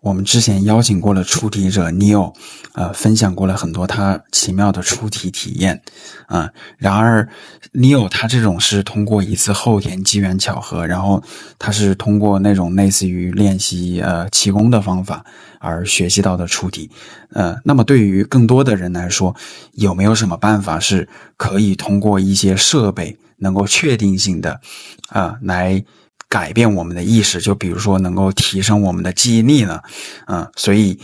我们之前邀请过了出题者 Neo，分享过了很多他奇妙的出题体验，然而 Neo 他这种是通过一次后天机缘巧合，然后他是通过那种类似于练习气功的方法而学习到的出题，那么对于更多的人来说，有没有什么办法是可以通过一些设备能够确定性的来改变我们的意识，就比如说能够提升我们的记忆力呢？所以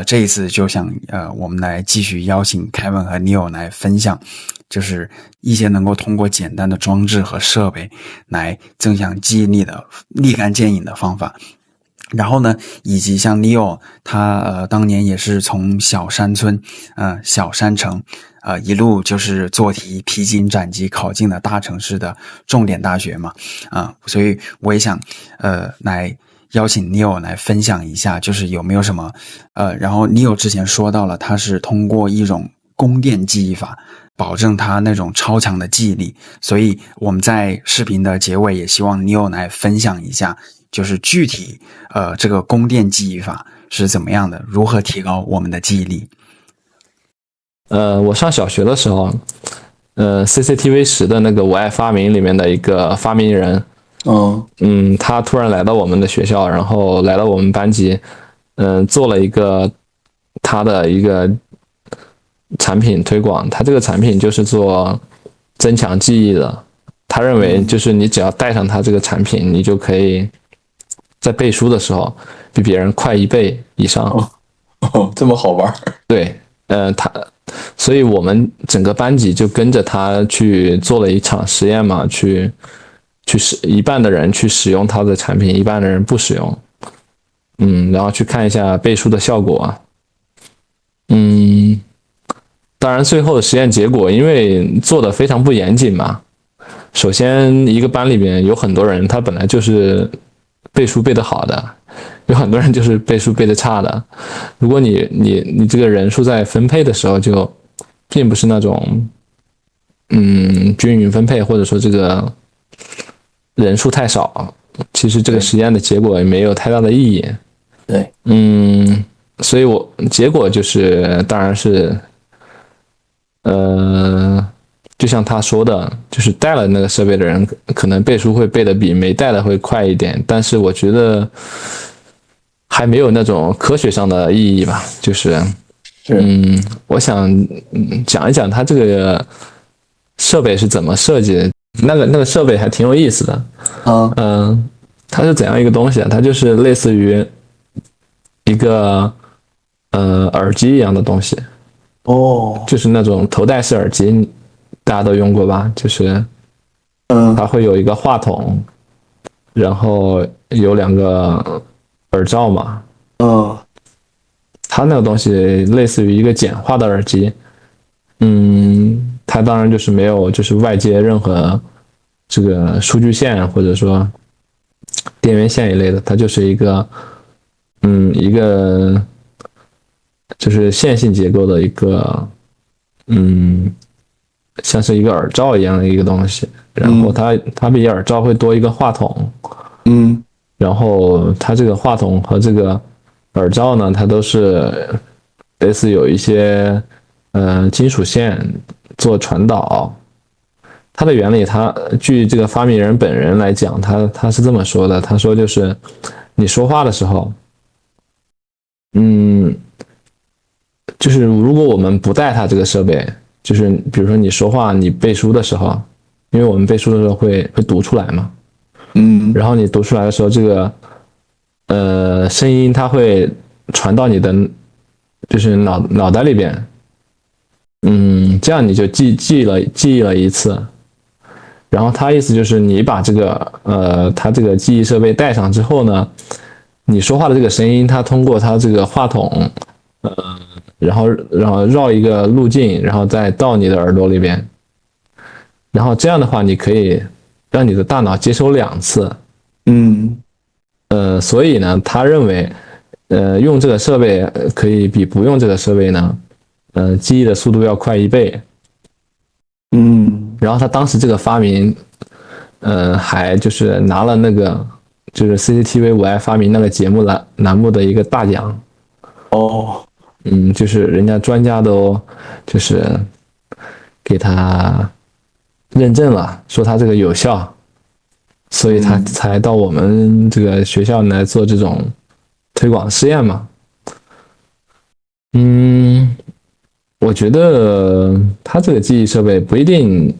这一次就想我们来继续邀请 Kevin 和 Neo 来分享，就是一些能够通过简单的装置和设备来增强记忆力的立竿见影的方法。然后呢，以及像 Neo 他当年也是从小山村小山城一路就是做题披荆斩棘考进了大城市的重点大学嘛所以我也想来邀请 Neo 来分享一下，就是有没有什么然后 Neo 之前说到了他是通过一种宫殿记忆法保证他那种超强的记忆力，所以我们在视频的结尾也希望 Neo 来分享一下，就是具体这个宫殿记忆法是怎么样的，如何提高我们的记忆力。我上小学的时候CCTV10的那个我爱发明里面的一个发明人他突然来到我们的学校，然后来到我们班级做了一个他的一个产品推广，他这个产品就是做增强记忆的。他认为就是你只要带上他这个产品，你就可以在背书的时候比别人快1倍以上。这么好玩？对，所以我们整个班级就跟着他去做了一场实验嘛，去一半的人去使用他的产品，一半的人不使用，然后去看一下背书的效果。当然最后的实验结果因为做的非常不严谨嘛，首先一个班里面有很多人他本来就是背书背得好的，有很多人就是背书背得差的，如果你这个人数在分配的时候就并不是那种均匀分配，或者说这个人数太少，其实这个实验的结果也没有太大的意义。对，所以结果就是当然是就像他说的，就是带了那个设备的人可能背书会背得比没带的会快一点，但是我觉得还没有那种科学上的意义吧，就是我想讲一讲它这个设备是怎么设计的。那个设备还挺有意思的。它是怎样一个东西啊？它就是类似于一个耳机一样的东西。就是那种头戴式耳机，大家都用过吧？就是它会有一个话筒，然后有2个耳罩嘛。它那个东西类似于一个简化的耳机。它当然就是没有就是外接任何这个数据线或者说电源线一类的，它就是一个就是线性结构的一个像是一个耳罩一样的一个东西，然后它比耳罩会多一个话筒。然后它这个话筒和这个耳罩呢，它都是类似有一些金属线做传导。它的原理，据这个发明人本人来讲，他是这么说的，他说就是你说话的时候，就是如果我们不带它这个设备，就是比如说你说话你背书的时候，因为我们背书的时候会读出来嘛，然后你读出来的时候，这个声音它会传到你的就是脑袋里边，这样你就记忆了一次。然后他意思就是你把这个他这个记忆设备带上之后呢，你说话的这个声音它通过它这个话筒然后绕一个路径，然后再到你的耳朵里边，然后这样的话你可以让你的大脑接收2次。所以呢他认为用这个设备可以比不用这个设备呢记忆的速度要快1倍。然后他当时这个发明还就是拿了那个就是 CCTV 我爱发明那个节目栏目的一个大奖。哦，就是人家专家都就是给他认证了，说他这个有效，所以他才到我们这个学校来做这种推广试验嘛。我觉得他这个记忆设备不一定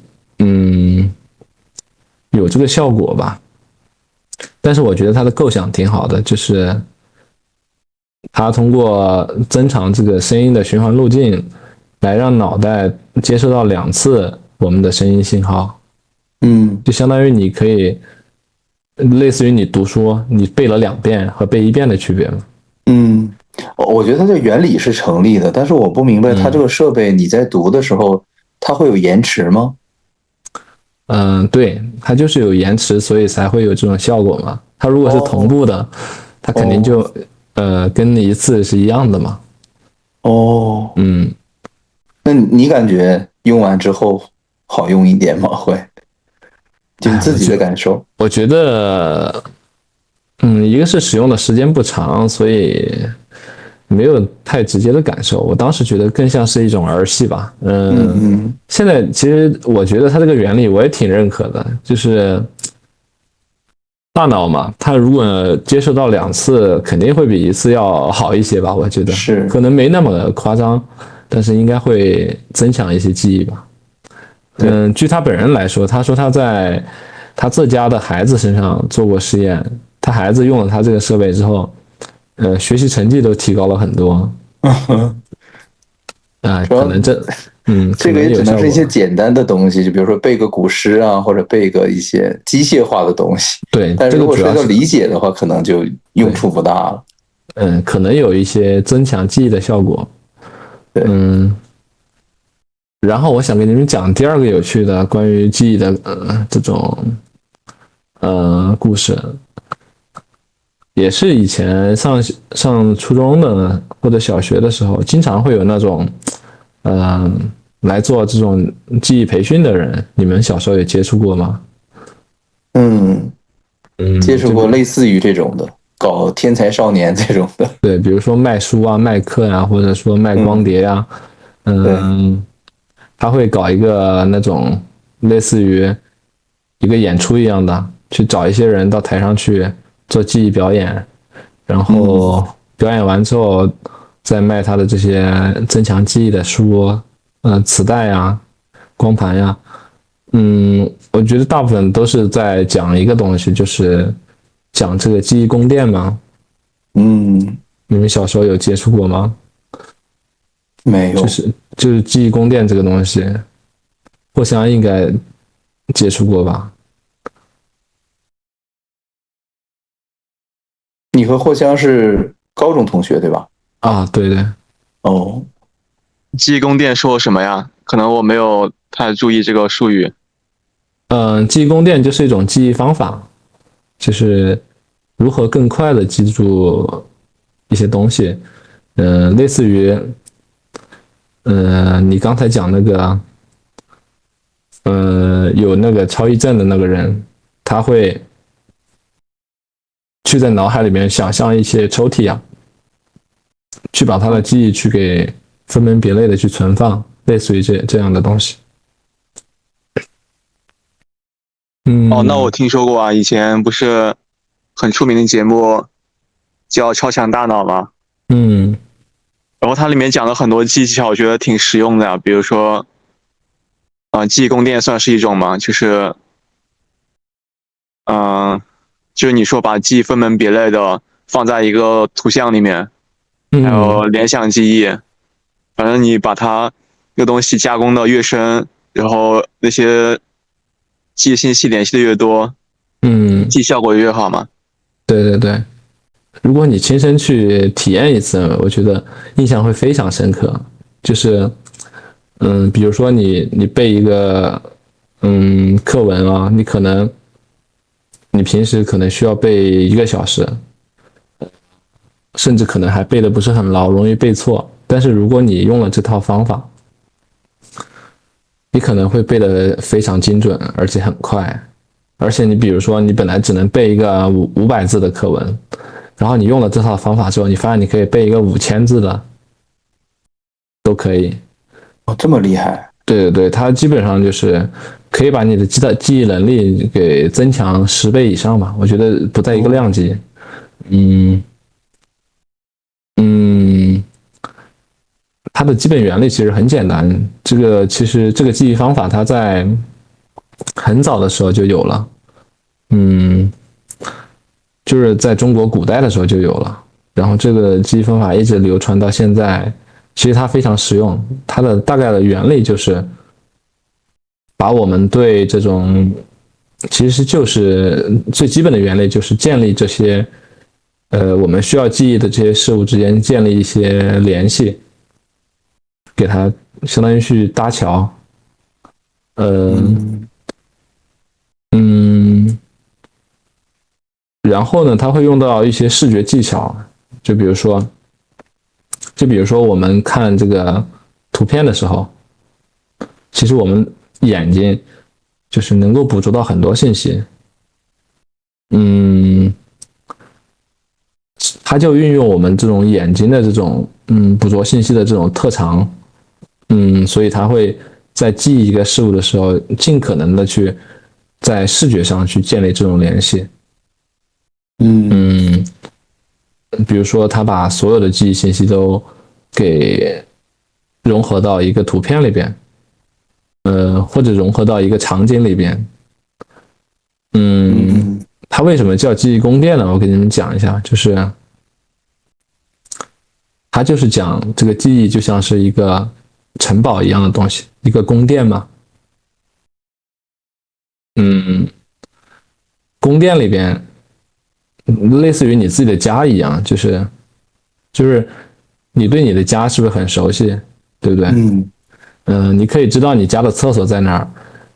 有这个效果吧，但是我觉得它的构想挺好的，就是它通过增长这个声音的循环路径，来让脑袋接收到2次我们的声音信号，就相当于你可以类似于你读书，你背了2遍和背1遍的区别嘛。我觉得它这原理是成立的，但是我不明白它这个设备你在读的时候，它会有延迟吗？对，它就是有延迟，所以才会有这种效果嘛。它如果是同步的，它肯定就跟一次是一样的嘛。那你感觉用完之后好用一点吗？会，就你自己的感受？我觉得，一个是使用的时间不长，所以没有太直接的感受。我当时觉得更像是一种儿戏吧。现在其实我觉得它这个原理我也挺认可的，就是大脑嘛，它如果接受到2次，肯定会比1次要好一些吧？我觉得是，可能没那么夸张，但是应该会增强一些记忆吧。据他本人来说，他说他在他自家的孩子身上做过实验，他孩子用了他这个设备之后，学习成绩都提高了很多。可能这个也只能是一些简单的东西，就比如说背个古诗啊，或者背个一些机械化的东西。对，但是如果说要理解的话，可能就用处不大了。可能有一些增强记忆的效果。然后我想给你们讲第2个有趣的关于记忆的这种故事，也是以前上初中的或者小学的时候，经常会有那种来做这种记忆培训的人，你们小时候有接触过吗？接触过类似于这种的，搞天才少年这种的。对，比如说卖书啊、卖课呀，或者说卖光碟呀，他会搞一个那种类似于一个演出一样的，去找一些人到台上去做记忆表演，然后表演完之后再卖他的这些增强记忆的书、磁带呀、光盘呀。我觉得大部分都是在讲一个东西，就是讲这个记忆宫殿嘛。你们小时候有接触过吗？没有。就是记忆宫殿这个东西，霍翔应该接触过吧？你和霍香是高中同学对吧？啊，对对。记忆宫殿说什么呀？可能我没有太注意这个术语。记忆宫殿就是一种记忆方法，就是如何更快的记住一些东西。类似于你刚才讲那个有那个超忆症的那个人，他会去在脑海里面想象一些抽屉啊，去把他的记忆去给分门别类的去存放，类似于这样的东西。那我听说过啊，以前不是很出名的节目叫《超强大脑》吗？然后它里面讲了很多记忆技巧，我觉得挺实用的呀。比如说，记忆宫殿算是一种嘛，就是你说把记忆分门别类的放在一个图像里面，还有联想记忆，反正你把它这个东西加工的越深，然后那些记忆信息联系的越多，记忆效果越好嘛。对对对，如果你亲身去体验一次，我觉得印象会非常深刻。就是，比如说你背一个课文啊，你平时可能需要背1个小时，甚至可能还背的不是很牢，容易背错。但是如果你用了这套方法，你可能会背得非常精准，而且很快。而且你比如说你本来只能背一个500字的课文，然后你用了这套方法之后，你发现你可以背一个5000字的，都可以。哦，这么厉害？对对对，它基本上就是可以把你的记忆能力给增强10倍以上吧，我觉得不在一个量级。它的基本原理其实很简单，其实这个记忆方法它在很早的时候就有了，就是在中国古代的时候就有了，然后这个记忆方法一直流传到现在，其实它非常实用，它的大概的原理就是把我们对这种，其实就是最基本的原理就是建立这些我们需要记忆的这些事物之间建立一些联系，给它相当于去搭桥。然后呢，它会用到一些视觉技巧，就比如说我们看这个图片的时候，其实我们眼睛就是能够捕捉到很多信息。它就运用我们这种眼睛的这种捕捉信息的这种特长，所以它会在记忆一个事物的时候，尽可能的去在视觉上去建立这种联系。比如说，它把所有的记忆信息都给融合到一个图片里边，或者融合到一个场景里边。它为什么叫记忆宫殿呢？我给你们讲一下，就是它就是讲这个记忆就像是一个城堡一样的东西，一个宫殿嘛。宫殿里边类似于你自己的家一样，就是你对你的家是不是很熟悉，对不对？你可以知道你家的厕所在哪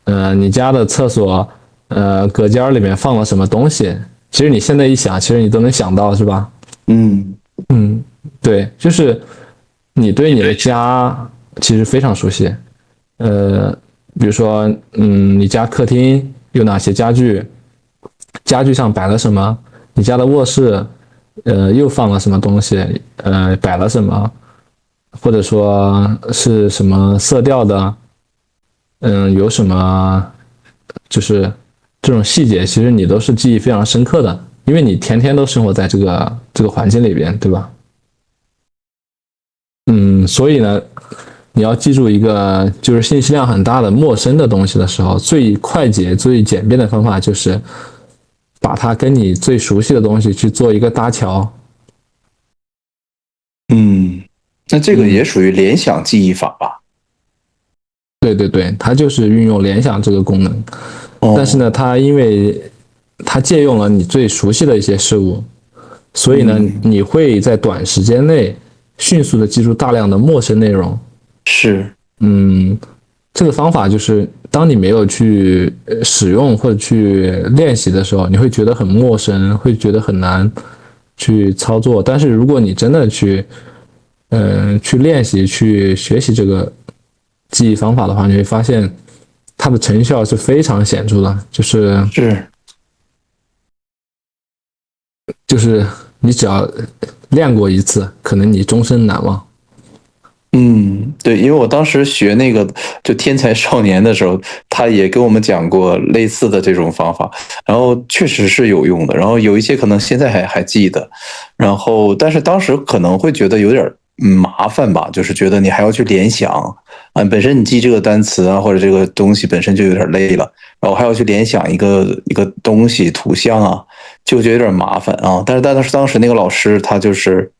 儿，你家的厕所隔间里面放了什么东西，其实你现在一想，其实你都能想到，是吧？对，就是你对你的家其实非常熟悉，比如说你家客厅有哪些家具，家具上摆了什么，你家的卧室又放了什么东西，摆了什么，或者说是什么色调的，有什么就是这种细节，其实你都是记忆非常深刻的，因为你天天都生活在这个环境里边，对吧？所以呢，你要记住一个就是信息量很大的陌生的东西的时候，最快捷、最简便的方法就是把它跟你最熟悉的东西去做一个搭桥。那这个也属于联想记忆法吧？对对对，它就是运用联想这个功能。但是呢，它因为它借用了你最熟悉的一些事物，所以呢，你会在短时间内迅速的记住大量的陌生内容。是，这个方法就是当你没有去使用或者去练习的时候，你会觉得很陌生，会觉得很难去操作。但是如果你真的去练习、去学习这个记忆方法的话，你会发现它的成效是非常显著的，就是你只要练过一次，可能你终身难忘。对，因为我当时学那个就天才少年的时候，他也跟我们讲过类似的这种方法，然后确实是有用的，然后有一些可能现在还记得，然后但是当时可能会觉得有点麻烦吧，就是觉得你还要去联想本身你记这个单词啊或者这个东西本身就有点累了，然后还要去联想一个东西图像啊，就觉得有点麻烦啊。但是当时那个老师他就是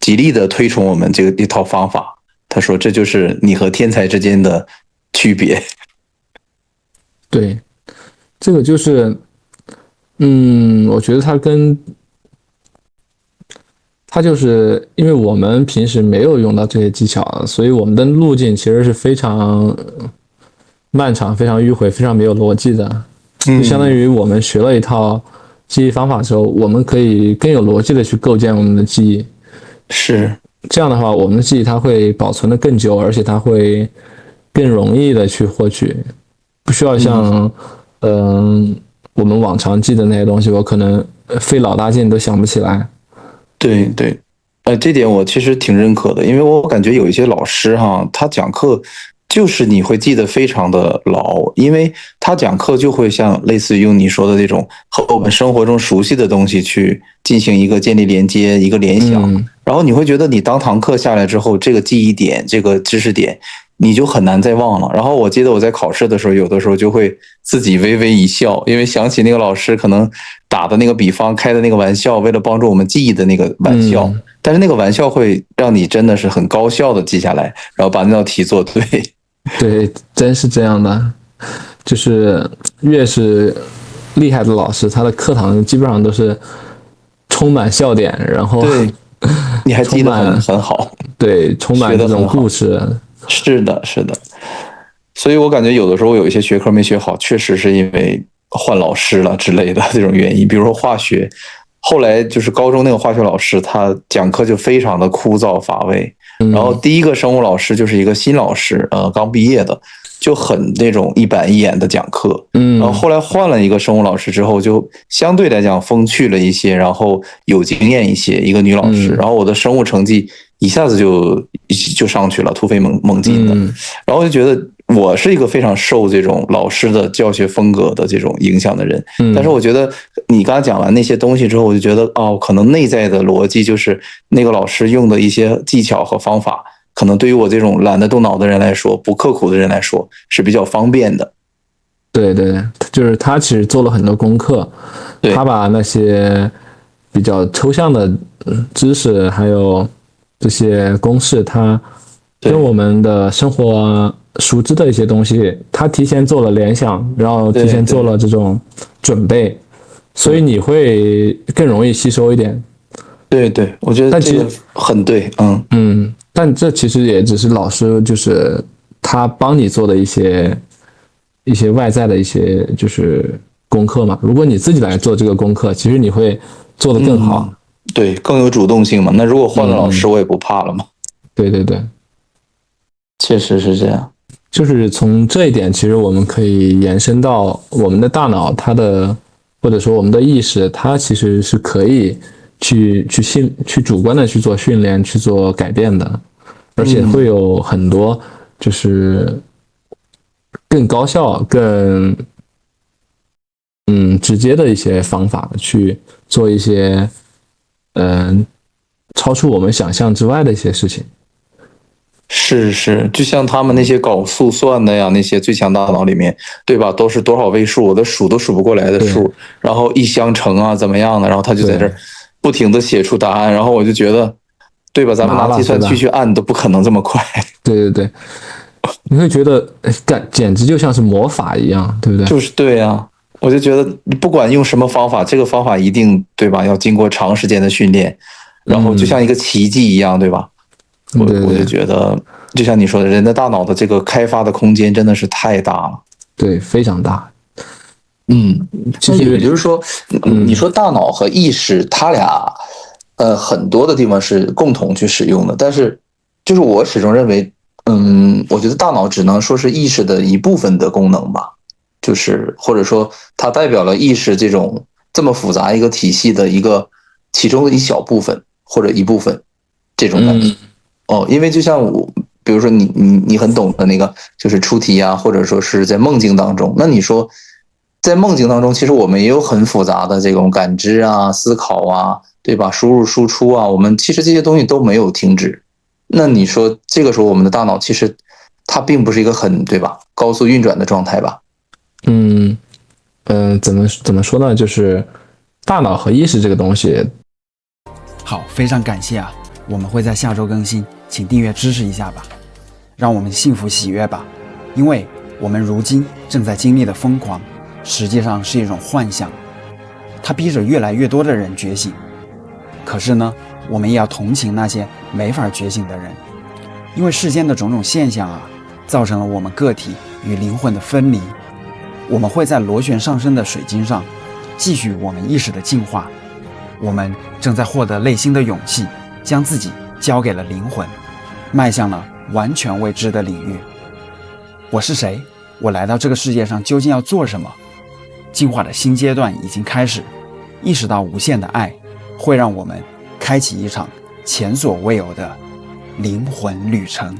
极力的推崇我们一套方法。他说：“这就是你和天才之间的区别。”对，这个就是，我觉得它就是因为我们平时没有用到这些技巧，所以我们的路径其实是非常漫长、非常迂回、非常没有逻辑的。就相当于我们学了一套记忆方法之后，我们可以更有逻辑的去构建我们的记忆。是。这样的话，我们的记忆它会保存的更久，而且它会更容易的去获取，不需要像我们往常记的那些东西，我可能费老大劲都想不起来。对对，这点我其实挺认可的，因为我感觉有一些老师哈，他讲课就是你会记得非常的牢，因为他讲课就会像类似于用你说的那种和我们生活中熟悉的东西去进行一个建立连接、一个联想，然后你会觉得你当堂课下来之后，这个记忆点、这个知识点，你就很难再忘了。然后我记得我在考试的时候，有的时候就会自己微微一笑，因为想起那个老师可能打的那个比方、开的那个玩笑，为了帮助我们记忆的那个玩笑，但是那个玩笑会让你真的是很高效的记下来，然后把那道题做对。对，真是这样的，就是越是厉害的老师，他的课堂基本上都是充满笑点，然后对，你还记得很好，对，充满这种故事。是的，是的。所以我感觉有的时候有一些学科没学好，确实是因为换老师了之类的这种原因。比如说化学，后来就是高中那个化学老师，他讲课就非常的枯燥乏味。然后第一个生物老师就是一个新老师，刚毕业的，就很那种一板一眼的讲课。然后后来换了一个生物老师之后，就相对来讲风趣了一些，然后有经验一些，一个女老师。然后我的生物成绩一下子就上去了，突飞猛进的。然后就觉得我是一个非常受这种老师的教学风格的这种影响的人。但是我觉得你刚才讲完那些东西之后，我就觉得可能内在的逻辑就是那个老师用的一些技巧和方法，可能对于我这种懒得动脑的人来说，不刻苦的人来说是比较方便的。对对，就是他其实做了很多功课，他把那些比较抽象的知识还有这些公式，他跟我们的生活熟知的一些东西，他提前做了联想，然后提前做了这种准备，所以你会更容易吸收一点。对对，我觉得这个很对。但这其实也只是老师就是他帮你做的一些外在的一些就是功课嘛。如果你自己来做这个功课，其实你会做得更好。对，更有主动性嘛。那如果换了老师，我也不怕了嘛。对对对，确实是这样。就是从这一点，其实我们可以延伸到我们的大脑，它的或者说我们的意识，它其实是可以去主观的去做训练，去做改变的，而且会有很多就是更高效、更直接的一些方法去做一些超出我们想象之外的一些事情。是，就像他们那些搞速算的呀，那些最强大脑里面，对吧？都是多少位数，我都数不过来的数，然后一相乘啊，怎么样的，然后他就在这儿不停的写出答案，然后我就觉得，对吧？咱们拿计算器去按都不可能这么快。对对对，你会觉得简直就像是魔法一样，对不对？就是对呀，我就觉得不管用什么方法，这个方法一定对吧？要经过长时间的训练，然后就像一个奇迹一样，对吧？我就觉得，就像你说的，人的大脑的这个开发的空间真的是太大了。对，非常大。其实也就是说，你说大脑和意识，它俩很多的地方是共同去使用的，但是就是我始终认为，我觉得大脑只能说是意识的一部分的功能吧，就是或者说它代表了意识这么复杂一个体系的其中的一小部分或者一部分这种感觉。因为就像比如说你很懂的那个，就是出题啊，或者说是在梦境当中，那你说在梦境当中，其实我们也有很复杂的这种感知啊、思考啊，对吧？输入输出啊，我们其实这些东西都没有停止。那你说这个时候我们的大脑其实它并不是一个很，对吧，高速运转的状态吧？怎么说呢？就是大脑和意识这个东西。好，非常感谢啊，我们会在下周更新，请订阅支持一下吧，让我们幸福喜悦吧。因为我们如今正在经历的疯狂，实际上是一种幻象，它逼着越来越多的人觉醒。可是呢，我们也要同情那些没法觉醒的人，因为世间的种种现象啊，造成了我们个体与灵魂的分离。我们会在螺旋上升的水晶上继续我们意识的进化，我们正在获得内心的勇气，将自己交给了灵魂，迈向了完全未知的领域。我是谁？我来到这个世界上究竟要做什么？进化的新阶段已经开始，意识到无限的爱会让我们开启一场前所未有的灵魂旅程。